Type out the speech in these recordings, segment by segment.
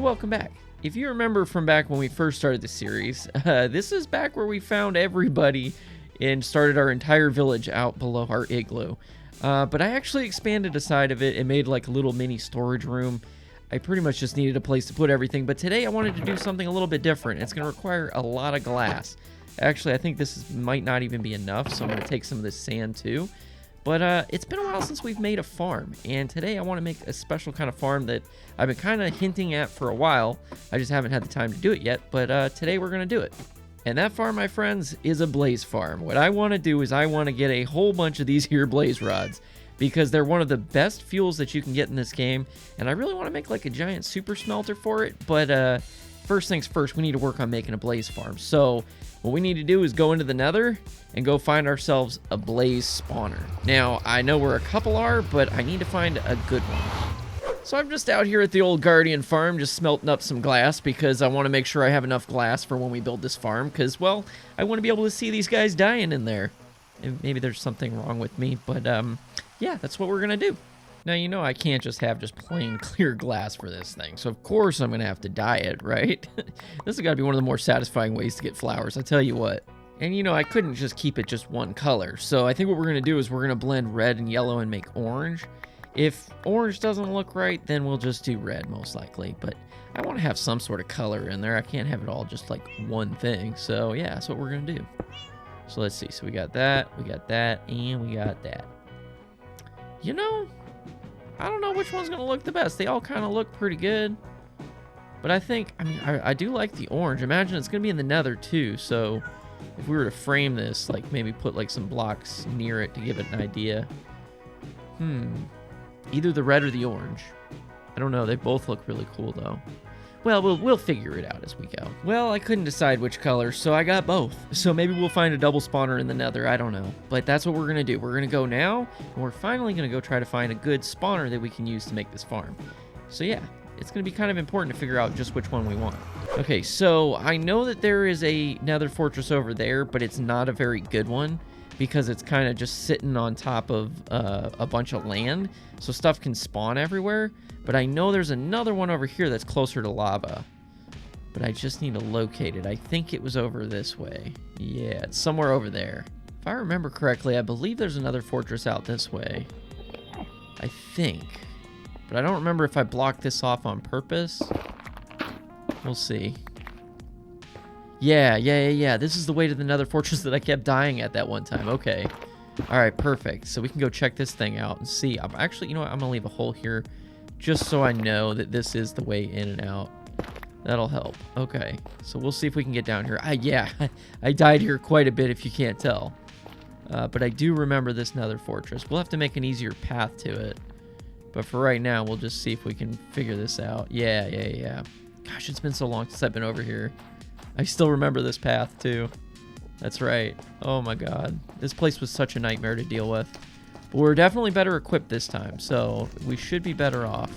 welcome back. If you remember from back when we first started the series, this is back where we found everybody and started our entire village out below our igloo. But I actually expanded a side of it and made like a little mini storage room. I pretty much just needed a place to put everything, but today I wanted to do something a little bit different. It's going to require a lot of glass. Actually, I think this might not even be enough, so I'm going to take some of this sand too. But it's been a while since we've made a farm, and today I want to make a special kind of farm that I've been kind of hinting at for a while. I just haven't had the time to do it yet, but today we're going to do it. And that farm, my friends, is a blaze farm. What I want to do is I want to get a whole bunch of these here blaze rods, because they're one of the best fuels that you can get in this game, and I really want to make like a giant super smelter for it. But first things first, we need to work on making a blaze farm. So what we need to do is go into the nether and go find ourselves a blaze spawner. Now, I know where a couple are, but I need to find a good one. So I'm just out here at the old Guardian farm, just smelting up some glass because I want to make sure I have enough glass for when we build this farm, because, well, I want to be able to see these guys dying in there. And maybe there's something wrong with me, but yeah, that's what we're going to do. Now, you know I can't just have plain clear glass for this thing, so of course I'm going to have to dye it, right? This has got to be one of the more satisfying ways to get flowers, I tell you what. And you know, I couldn't just keep it just one color, so I think what we're going to do is we're going to blend red and yellow and make orange. If orange doesn't look right, then we'll just do red most likely, but I want to have some sort of color in there. I can't have it all just like one thing, so yeah, that's what we're going to do. So let's see, so we got that, and we got that. You know, I don't know which one's going to look the best. They all kind of look pretty good. But I think, I do like the orange. Imagine it's going to be in the nether too. So if we were to frame this, like maybe put like some blocks near it to give it an idea. Either the red or the orange. I don't know. They both look really cool though. Well, we'll figure it out as we go. Well, I couldn't decide which color, so I got both. So maybe we'll find a double spawner in the nether, I don't know. But that's what we're going to do. We're going to go now, and we're finally going to go try to find a good spawner that we can use to make this farm. So yeah, it's going to be kind of important to figure out just which one we want. Okay, so I know that there is a nether fortress over there, but it's not a very good one, because it's kind of just sitting on top of a bunch of land, so stuff can spawn everywhere. But I know there's another one over here that's closer to lava, but I just need to locate it. I think it was over this way. Yeah, it's somewhere over there. If I remember correctly, I believe there's another fortress out this way. I think. But I don't remember if I blocked this off on purpose. We'll see. Yeah. This is the way to the nether fortress that I kept dying at that one time. Okay. All right, perfect. So we can go check this thing out and see. I'm actually, you know what? I'm going to leave a hole here just so I know that this is the way in and out. That'll help. Okay. So we'll see if we can get down here. Yeah, I died here quite a bit if you can't tell. But I do remember this nether fortress. We'll have to make an easier path to it. But for right now, we'll just see if we can figure this out. Yeah. Gosh, it's been so long since I've been over here. I still remember this path, too. That's right. Oh, my God. This place was such a nightmare to deal with. But we're definitely better equipped this time, so we should be better off.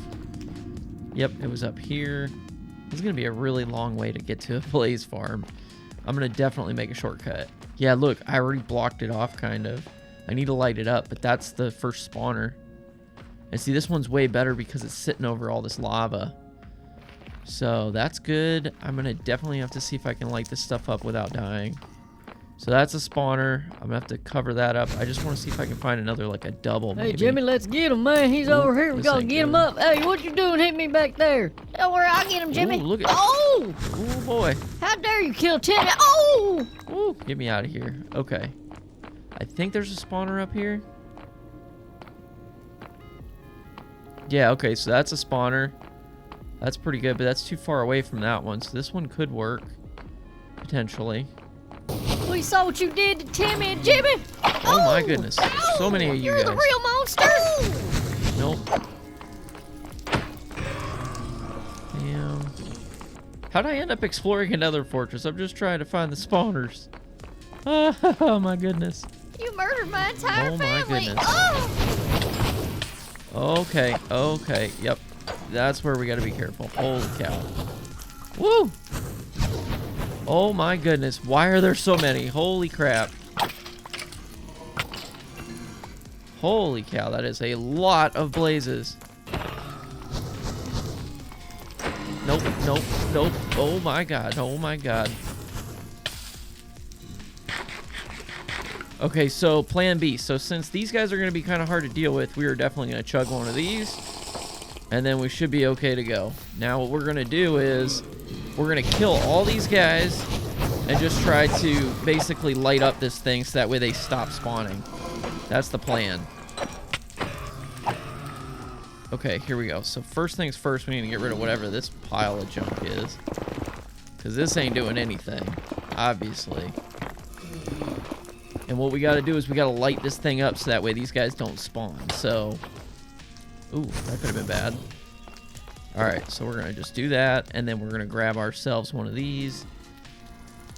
Yep, it was up here. This is going to be a really long way to get to a blaze farm. I'm going to definitely make a shortcut. Yeah, look, I already blocked it off, kind of. I need to light it up, but that's the first spawner. And see, this one's way better because it's sitting over all this lava. So that's good. I'm going to definitely have to see if I can light this stuff up without dying. So that's a spawner. I'm going to have to cover that up. I just want to see if I can find another, like a double, maybe. Hey, Jimmy, let's get him, man. He's over here. We got to get him up. Hey, what you doing? Hit me back there. Don't worry, I'll get him, Jimmy. Ooh, look at Oh! Oh, boy. How dare you kill Timmy? Oh! Ooh, get me out of here. Okay. I think there's a spawner up here. Yeah, okay, so that's a spawner. That's pretty good, but that's too far away from that one. So this one could work, potentially. We saw what you did to Timmy and Jimmy. Oh my goodness. There's so many of you You're guys. the real monster. Nope. Damn. How'd I end up exploring another fortress? I'm just trying to find the spawners. Oh my goodness. You murdered my entire Oh my family. goodness. Oh! Okay. Yep. That's where we gotta be careful. Holy cow. Woo! Oh my goodness. Why are there so many? Holy crap. Holy cow, that is a lot of blazes. Nope. Nope, nope. Oh my god, oh my god. Okay, so plan B. So since these guys are going to be kind of hard to deal with, we are definitely going to chug one of these. And then we should be okay to go. Now what we're going to do is we're going to kill all these guys and just try to basically light up this thing so that way they stop spawning. That's the plan. Okay, here we go. So first things first, we need to get rid of whatever this pile of junk is. Because this ain't doing anything, obviously. And what we got to do is we got to light this thing up so that way these guys don't spawn. So, ooh, that could have been bad. All right, so we're going to just do that. And then we're going to grab ourselves one of these.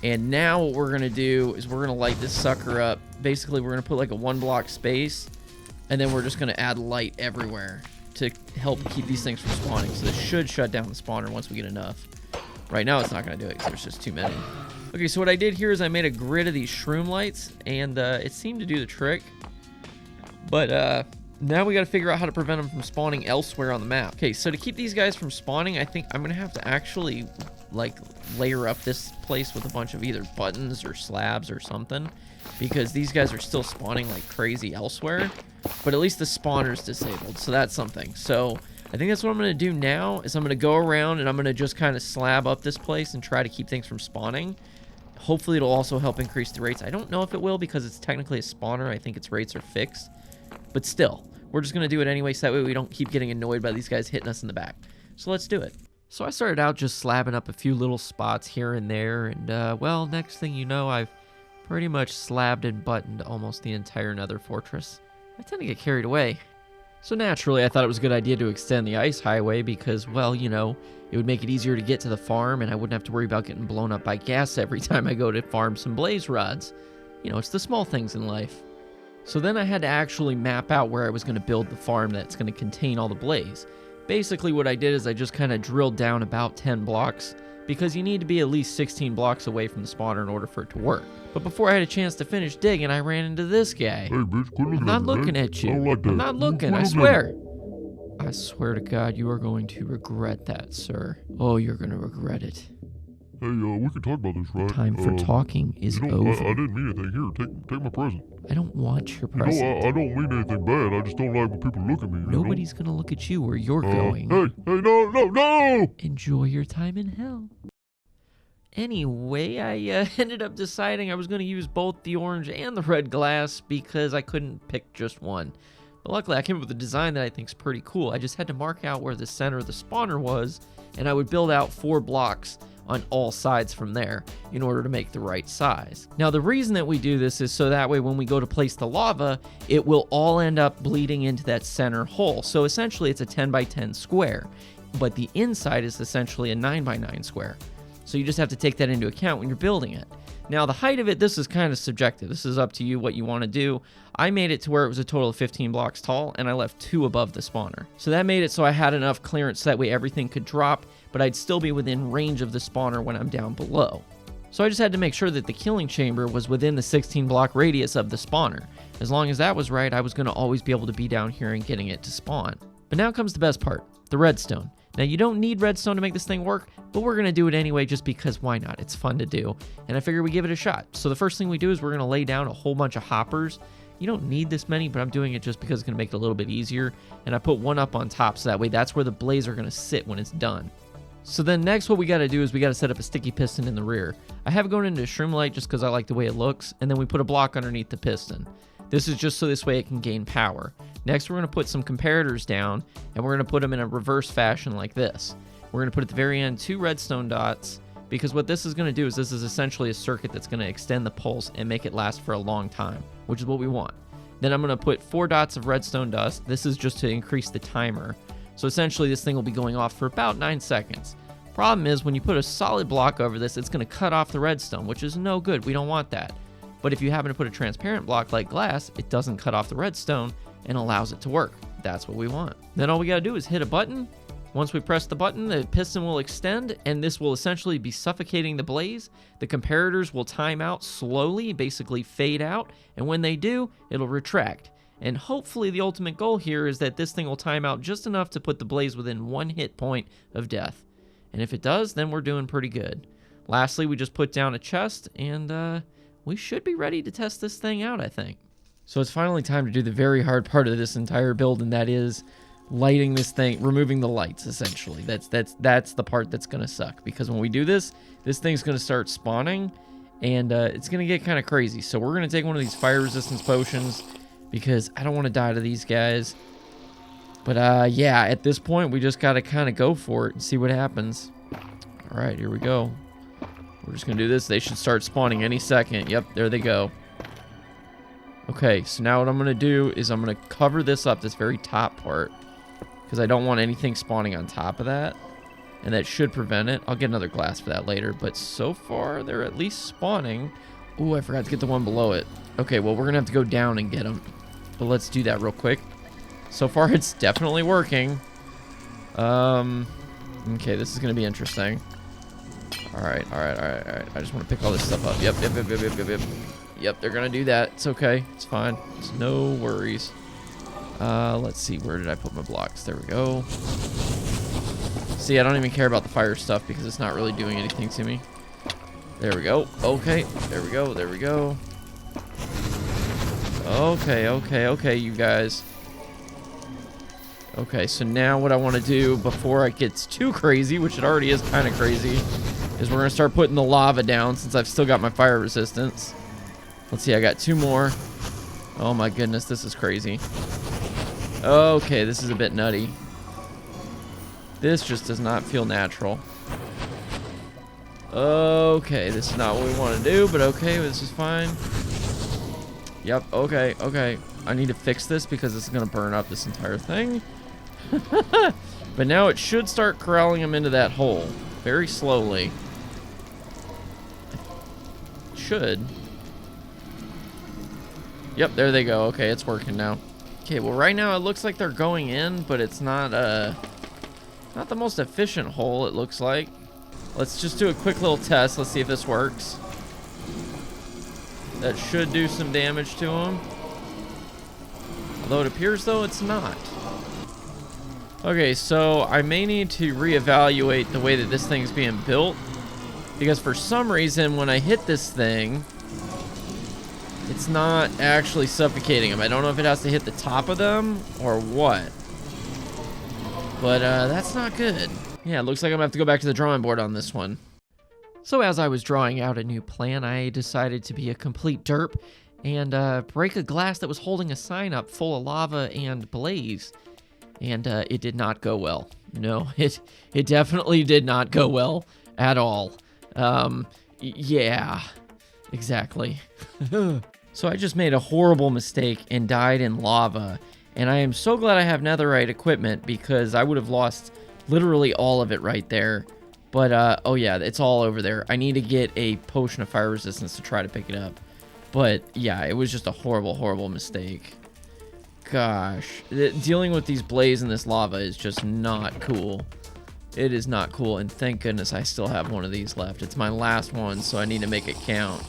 And now what we're going to do is we're going to light this sucker up. Basically, we're going to put like a 1 block space. And then we're just going to add light everywhere to help keep these things from spawning. So this should shut down the spawner once we get enough. Right now, it's not going to do it because there's just too many. Okay, so what I did here is I made a grid of these shroom lights, and it seemed to do the trick. But now we got to figure out how to prevent them from spawning elsewhere on the map. Okay, so to keep these guys from spawning, I think I'm going to have to actually, like, layer up this place with a bunch of either buttons or slabs or something. Because these guys are still spawning like crazy elsewhere. But at least the spawner's disabled, so that's something. So I think that's what I'm going to do now, is I'm going to go around and I'm going to just kind of slab up this place and try to keep things from spawning. Hopefully it'll also help increase the rates. I don't know if it will because it's technically a spawner. I think its rates are fixed. But still, we're just going to do it anyway so that way we don't keep getting annoyed by these guys hitting us in the back. So let's do it. So I started out just slabbing up a few little spots here and there. And, well, next thing you know, I've pretty much slabbed and buttoned almost the entire nether fortress. I tend to get carried away. So naturally, I thought it was a good idea to extend the ice highway because, well, you know, it would make it easier to get to the farm and I wouldn't have to worry about getting blown up by gas every time I go to farm some blaze rods. You know, it's the small things in life. So then I had to actually map out where I was going to build the farm that's going to contain all the blaze. Basically what I did is I just kind of drilled down about 10 blocks because you need to be at least 16 blocks away from the spawner in order for it to work. But before I had a chance to finish digging, I ran into this guy. Hey, bitch, quit looking I'm not looking at you. I don't like that. I'm not looking, I swear. I swear to God, you are going to regret that, sir. Oh, you're going to regret it. Hey, we can talk about this, right? Time for talking is over. I didn't mean anything. Here, take my present. I don't want your You know, present. I don't mean anything bad. I just don't like when people look at me. Nobody's going to look at you where you're going. Hey, no! Enjoy your time in hell. Anyway, I ended up deciding I was going to use both the orange and the red glass because I couldn't pick just one. But luckily, I came up with a design that I think is pretty cool. I just had to mark out where the center of the spawner was, and I would build out 4 blocks on all sides from there in order to make the right size. Now, the reason that we do this is so that way when we go to place the lava, it will all end up bleeding into that center hole. So essentially, it's a 10 by 10 square, but the inside is essentially a 9 by 9 square. So you just have to take that into account when you're building it. Now, the height of it, this is kind of subjective. This is up to you what you want to do. I made it to where it was a total of 15 blocks tall, and I left 2 above the spawner. So that made it so I had enough clearance so that way everything could drop, but I'd still be within range of the spawner when I'm down below. So I just had to make sure that the killing chamber was within the 16 block radius of the spawner. As long as that was right, I was going to always be able to be down here and getting it to spawn. But now comes the best part, the redstone. Now, you don't need redstone to make this thing work, but we're going to do it anyway just because why not? It's fun to do, and I figure we give it a shot. So the first thing we do is we're going to lay down a whole bunch of hoppers. You don't need this many, but I'm doing it just because it's going to make it a little bit easier, and I put one up on top so that way that's where the blaze are going to sit when it's done. So then next what we got to do is we got to set up a sticky piston in the rear. I have it going into shroom light just because I like the way it looks, and then we put a block underneath the piston. This is just so this way it can gain power. Next, we're going to put some comparators down, and we're going to put them in a reverse fashion like this. We're going to put at the very end 2 redstone dots, because what this is going to do is this is essentially a circuit that's going to extend the pulse and make it last for a long time, which is what we want. Then I'm going to put 4 dots of redstone dust. This is just to increase the timer. So essentially, this thing will be going off for about 9 seconds. Problem is, when you put a solid block over this, it's going to cut off the redstone, which is no good. We don't want that. But if you happen to put a transparent block like glass, it doesn't cut off the redstone and allows it to work. That's what we want. Then all we got to do is hit a button. Once we press the button, the piston will extend, and this will essentially be suffocating the blaze. The comparators will time out slowly, basically fade out, and when they do, it'll retract. And hopefully the ultimate goal here is that this thing will time out just enough to put the blaze within 1 hit point of death. And if it does, then we're doing pretty good. Lastly, we just put down a chest, and we should be ready to test this thing out, I think. So it's finally time to do the very hard part of this entire build, and that is lighting this thing, removing the lights, essentially. That's the part that's going to suck, because when we do this, this thing's going to start spawning, and it's going to get kind of crazy. So we're going to take one of these fire resistance potions, because I don't want to die to these guys. But yeah, at this point, we just got to kind of go for it and see what happens. All right, here we go. We're just going to do this. They should start spawning any second. Yep, there they go. Okay, so now what I'm going to do is I'm going to cover this up, this very top part, because I don't want anything spawning on top of that, and that should prevent it. I'll get another glass for that later, but so far, they're at least spawning. Ooh, I forgot to get the one below it. Okay, well, we're going to have to go down and get them, but let's do that real quick. So far, it's definitely working. Okay, this is going to be interesting. All right. I just want to pick all this stuff up. Yep. Yep, they're going to do that. It's okay. It's fine. It's no worries. Let's see. Where did I put my blocks? There we go. See, I don't even care about the fire stuff because it's not really doing anything to me. There we go. Okay. There we go. Okay, you guys. Okay, so now what I want to do before it gets too crazy, which it already is kind of crazy, is we're going to start putting the lava down since I've still got my fire resistance. Let's see, I got 2 more. Oh my goodness, this is crazy. Okay, this is a bit nutty. This just does not feel natural. Okay, this is not what we want to do, but okay, this is fine. Yep, okay. I need to fix this because this is going to burn up this entire thing. But now it should start corralling them into that hole. Very slowly. It should. Yep, there they go. Okay, it's working now. Okay, well right now it looks like they're going in, but it's not the most efficient hole, it looks like. Let's just do a quick little test. Let's see if this works. That should do some damage to them. Although it appears though it's not. Okay, so I may need to reevaluate the way that this thing's being built, because for some reason when I hit this thing, it's not actually suffocating them. I don't know if it has to hit the top of them or what, but that's not good. Yeah, it looks like I'm gonna have to go back to the drawing board on this one. So as I was drawing out a new plan, I decided to be a complete derp and break a glass that was holding a sign up full of lava and blaze. And it did not go well. No, it definitely did not go well at all. Yeah, exactly. So I just made a horrible mistake and died in lava. And I am so glad I have netherite equipment because I would have lost literally all of it right there. But, oh yeah, it's all over there. I need to get a potion of fire resistance to try to pick it up. But, yeah, it was just a horrible, horrible mistake. Gosh. Dealing with these blaze and this lava is just not cool. It is not cool, and thank goodness I still have one of these left. It's my last one, so I need to make it count.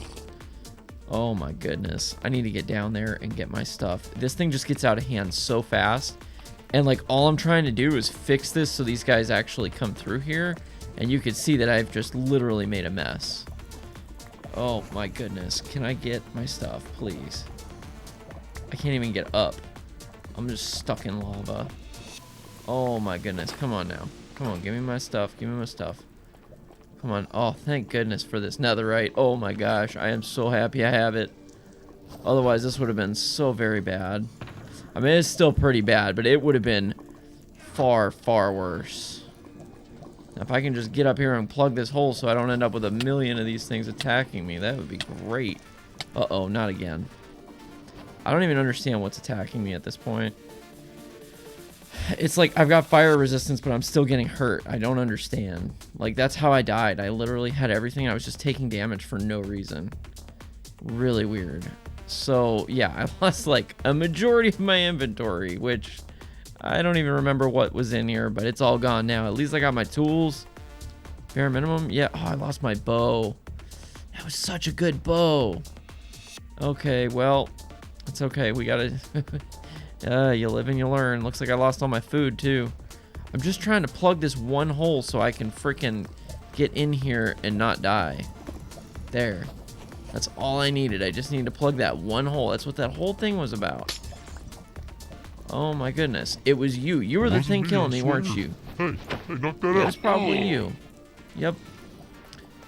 Oh my goodness. I need to get down there and get my stuff. This thing just gets out of hand so fast. And, like, all I'm trying to do is fix this so these guys actually come through here. And you can see that I've just literally made a mess. Oh my goodness. Can I get my stuff, please? I can't even get up. I'm just stuck in lava. Oh my goodness. Come on now. Come on, give me my stuff. Give me my stuff. Come on. Oh, thank goodness for this netherite. Oh my gosh. I am so happy I have it. Otherwise, this would have been so very bad. I mean, it's still pretty bad, but it would have been far, far worse. Now, if I can just get up here and plug this hole so I don't end up with a million of these things attacking me, that would be great. Uh-oh, not again. I don't even understand what's attacking me at this point. It's like I've got fire resistance, but I'm still getting hurt. I don't understand. Like, that's how I died. I literally had everything. I was just taking damage for no reason. Really weird. So, yeah, I lost, like, a majority of my inventory, which I don't even remember what was in here, but it's all gone now. At least I got my tools. Bare minimum. Yeah. Oh, I lost my bow. That was such a good bow. Okay, well, it's okay. We gotta... you live and you learn. Looks like I lost all my food, too. I'm just trying to plug this one hole so I can freaking get in here and not die. There. That's all I needed. I just needed to plug that one hole. That's what that whole thing was about. Oh my goodness. It was you. You were the Wasn't thing me, killing I me, weren't swear. you? Hey, knock that It out. was probably you. Yep.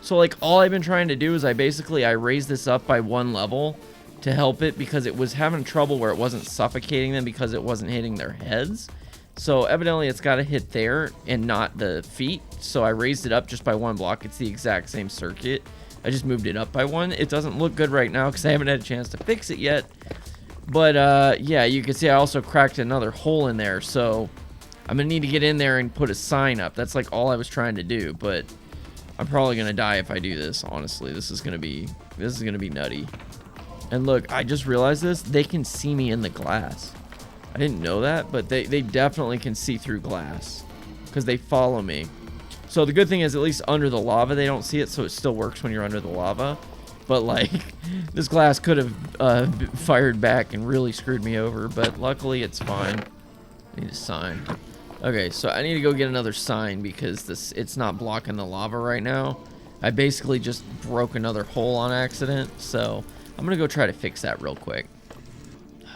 So like all I've been trying to do is I raised this up by one level to help it because it was having trouble where it wasn't suffocating them because it wasn't hitting their heads. So evidently it's got to hit there and not the feet. So I raised it up just by one block. It's the exact same circuit. I just moved it up by one. It doesn't look good right now because I haven't had a chance to fix it yet. But yeah, you can see I also cracked another hole in there. So I'm going to need to get in there and put a sign up. That's like all I was trying to do. But I'm probably going to die if I do this, honestly. This is going to be nutty. And look, I just realized this. They can see me in the glass. I didn't know that, but they definitely can see through glass because they follow me. So the good thing is at least under the lava they don't see it, so it still works when you're under the lava. But like this glass could have fired back and really screwed me over, but luckily it's fine. I need a sign. Okay, so I need to go get another sign because it's not blocking the lava right now. I basically just broke another hole on accident, so I'm gonna go try to fix that real quick.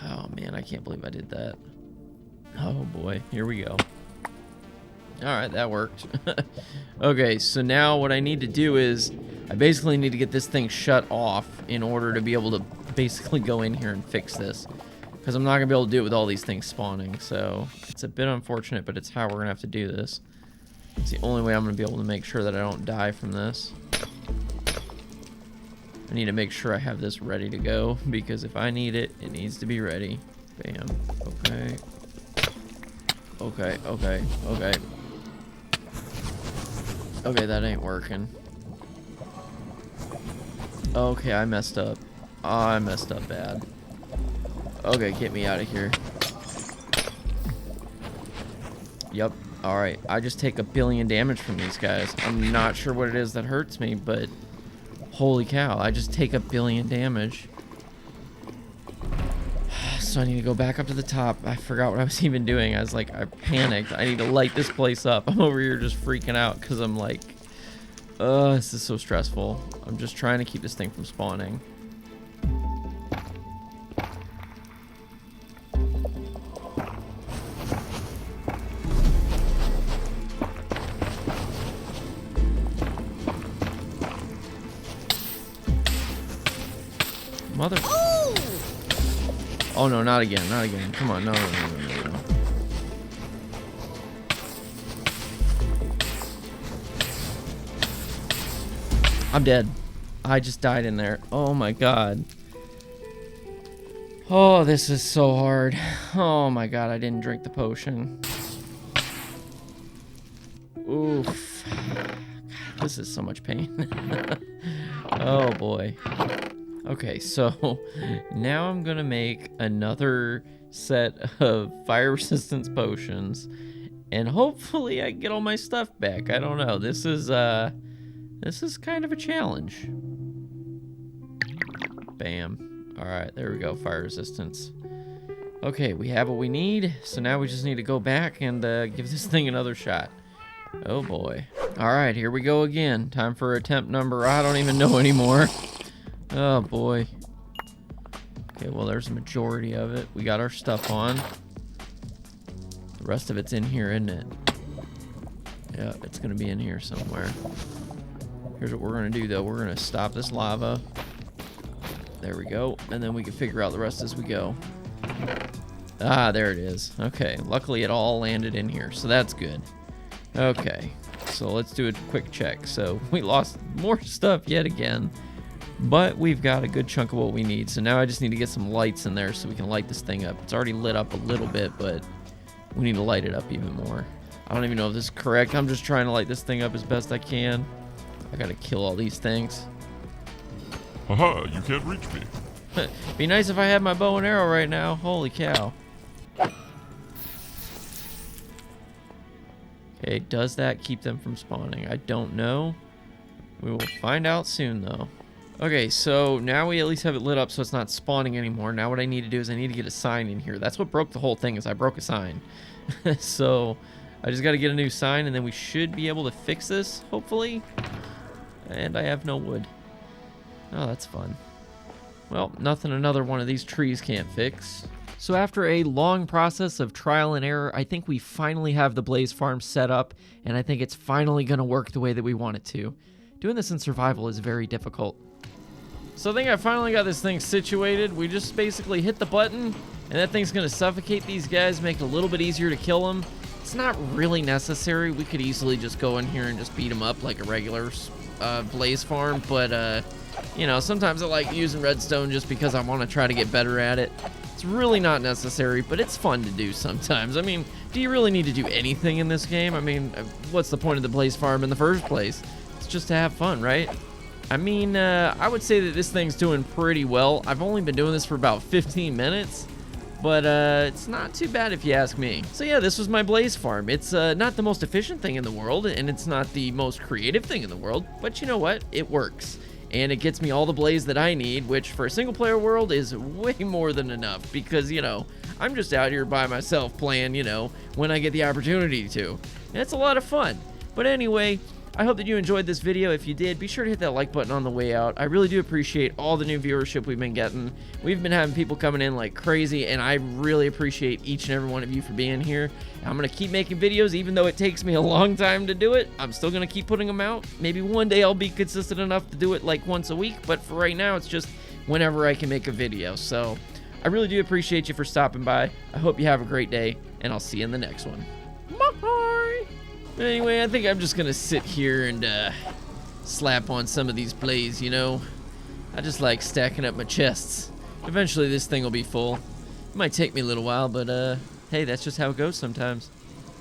Oh man, I can't believe I did that. Oh boy, here we go. Alright, that worked. Okay, so now what I need to do is I basically need to get this thing shut off in order to be able to basically go in here and fix this. Because I'm not going to be able to do it with all these things spawning, so it's a bit unfortunate, but it's how we're going to have to do this. It's the only way I'm going to be able to make sure that I don't die from this. I need to make sure I have this ready to go, because if I need it, it needs to be ready. Bam. Okay. Okay, okay, okay. Okay, that ain't working. Okay, I messed up. Oh, I messed up bad. Okay, get me out of here. Yep. Alright, I just take 1 billion damage from these guys. I'm not sure what it is that hurts me, but holy cow, I just take 1 billion damage. So I need to go back up to the top. I forgot what I was even doing. I was like, I panicked. I need to light this place up. I'm over here just freaking out because I'm like, this is so stressful. I'm just trying to keep this thing from spawning. Mother. Oh no, not again, not again. Come on, no, no, no, no, no. I'm dead. I just died in there. Oh my god. Oh, this is so hard. Oh my god, I didn't drink the potion. Oof. God, this is so much pain. Oh boy. Okay, so now I'm gonna make another set of fire resistance potions, and hopefully I get all my stuff back. I don't know. This is kind of a challenge. Bam. All right, there we go. Fire resistance. Okay, we have what we need. So now we just need to go back and give this thing another shot. Oh boy. All right, here we go again. Time for attempt number. I don't even know anymore. Oh boy. Okay, well there's a majority of it. We got our stuff on. The rest of it's in here, isn't it? Yeah, it's gonna be in here somewhere. Here's what we're gonna do though. We're gonna stop this lava. There we go. And then we can figure out the rest as we go. Ah, there it is. Okay, luckily it all landed in here, so that's good. Okay, so let's do a quick check. So we lost more stuff yet again. But we've got a good chunk of what we need. So now I just need to get some lights in there so we can light this thing up. It's already lit up a little bit, but we need to light it up even more. I don't even know if this is correct. I'm just trying to light this thing up as best I can. I gotta kill all these things. Haha, you can't reach me. Be nice if I had my bow and arrow right now. Holy cow. Okay, does that keep them from spawning? I don't know. We will find out soon though. Okay, so now we at least have it lit up so it's not spawning anymore. Now what I need to do is I need to get a sign in here. That's what broke the whole thing, is I broke a sign. So I just got to get a new sign, and then we should be able to fix this, hopefully. And I have no wood. Oh, that's fun. Well, nothing another one of these trees can't fix. So after a long process of trial and error, I think we finally have the Blaze Farm set up, and I think it's finally going to work the way that we want it to. Doing this in survival is very difficult. So I think I finally got this thing situated. We just basically hit the button, and that thing's going to suffocate these guys, make it a little bit easier to kill them. It's not really necessary. We could easily just go in here and just beat them up like a regular Blaze Farm, but you know, sometimes I like using redstone just because I want to try to get better at it. It's really not necessary, but it's fun to do sometimes. I mean, do you really need to do anything in this game? I mean, what's the point of the Blaze Farm in the first place? It's just to have fun, right? I mean, I would say that this thing's doing pretty well. I've only been doing this for about 15 minutes, but it's not too bad if you ask me. So yeah, this was my Blaze Farm. It's not the most efficient thing in the world, and it's not the most creative thing in the world, but you know what? It works. And it gets me all the blaze that I need, which for a single player world is way more than enough because, you know, I'm just out here by myself playing, you know, when I get the opportunity to. And it's a lot of fun. But anyway, I hope that you enjoyed this video. If you did, be sure to hit that like button on the way out. I really do appreciate all the new viewership we've been getting. We've been having people coming in like crazy, and I really appreciate each and every one of you for being here. I'm going to keep making videos, even though it takes me a long time to do it. I'm still going to keep putting them out. Maybe one day I'll be consistent enough to do it like once a week, but for right now, it's just whenever I can make a video. So I really do appreciate you for stopping by. I hope you have a great day, and I'll see you in the next one. Bye! Anyway, I think I'm just gonna sit here and slap on some of these blaze, you know? I just like stacking up my chests. Eventually this thing will be full. It might take me a little while, but hey, that's just how it goes sometimes.